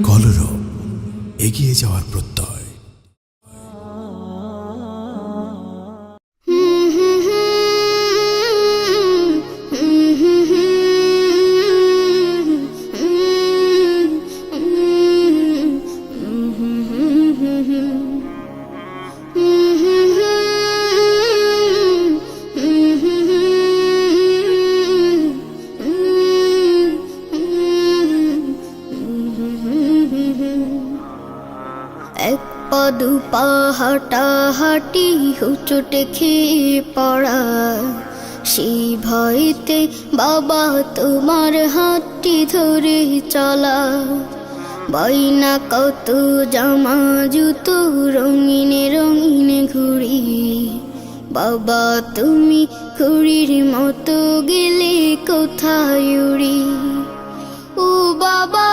কলরব, এগিয়ে যাওয়ার প্রত্যয়। এক পা দু পা হাঁটাহাঁটি হুচটে খেয়ে পড়া, সেই ভয়তে বাবা তোমার হাতটি ধরে চলা। বাইনা কত জামা জুতো রঙিনে রঙিনে ঘুড়ি, বাবা তুমি ঘুড়ির মতো গেলে কোথায় উড়ি। ও বাবা,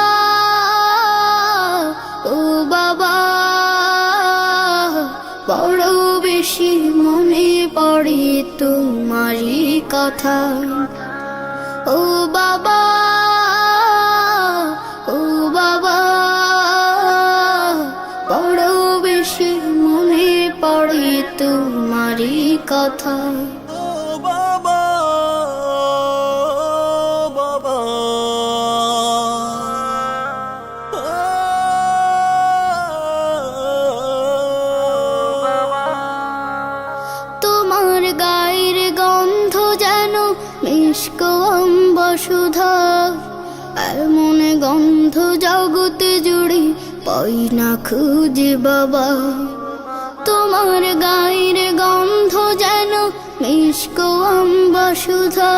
ও বাবা, বড় বেশি মনে পড়ে তোমারই কথা। ও বাবা, ও বাবা, বড় বেশি মনে পড়ে তোমারই কথা। বসুধা এমন গন্ধ জগতে জুড়ে পাই না খুঁজে বাবা। তোমার গায়ের গন্ধ যেন মিষ্ক বসুধা,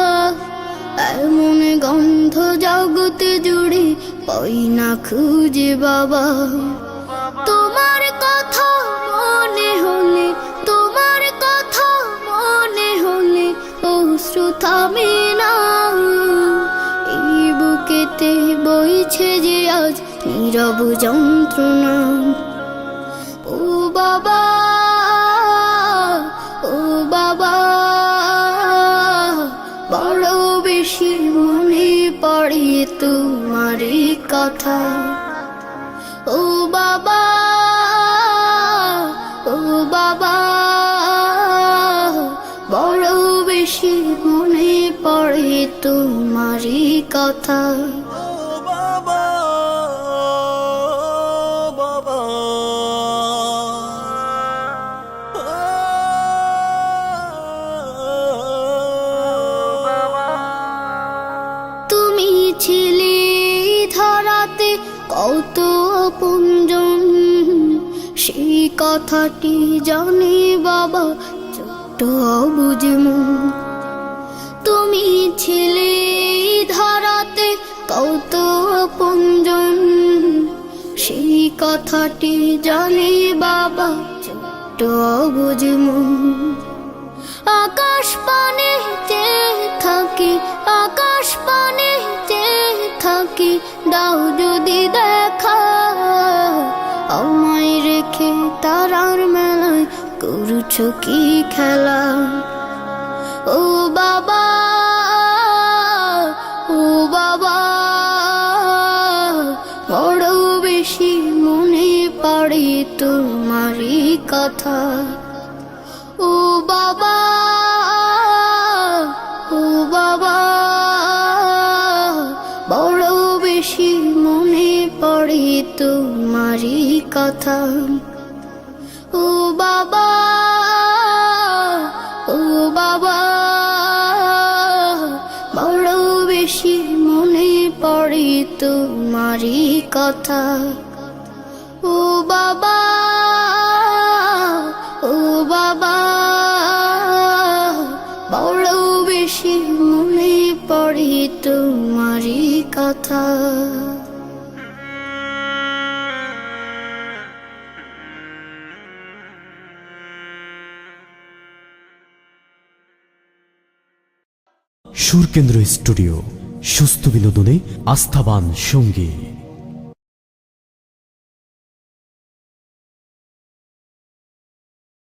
এমন গন্ধ জগতে জুড়ে পাই না খুঁজে বাবা। তোমার কথা মনে হলে, তোমার কথা মনে হলে অশ্রু থামে না। বুকেতে বইছে যে আজ নীরব যন্ত্রণা। ও বাবা, ও বাবা, বড় বেশি মনে পড়ে তোমারই কথা। ও বাবা, ও বাবা, বড় বেশি মনে পড়ে তোমারই কথা। তুমি ছিলে ধরাতে কত আপনজন, সেই কথাটি জানে বাবা ছোট্ট অবুঝ মন। তুমি ছিলে ধরাতে কত আপনজন, সেই কথাটি জানে বাবা ছোট্ট অবুঝ মন। আকাশ পানে চেয়ে থাকি, আকাশ পানে চেয়ে থাকি, দাও যদি দেখা আমায় রেখে তারার মেলায় করছো কি খেলা। ও বাবা, ও বাবা, বড় বেশি মনে পড়ে তোমারই কথা। ও বাবা, ও বাবা, বড় বেশি মনে পড়ে তোমারই কথা। ও বাবা, ও বাবা, বড় বেশি মনে পড়ে তোমারই কথা। ও বাবা, ও বাবা, বড় বেশি মনে পড়ে তোমারই কথা। সুরকেন্দ্র স্টুডিও, সুস্থ বিনোদনে আস্থাবান সঙ্গী।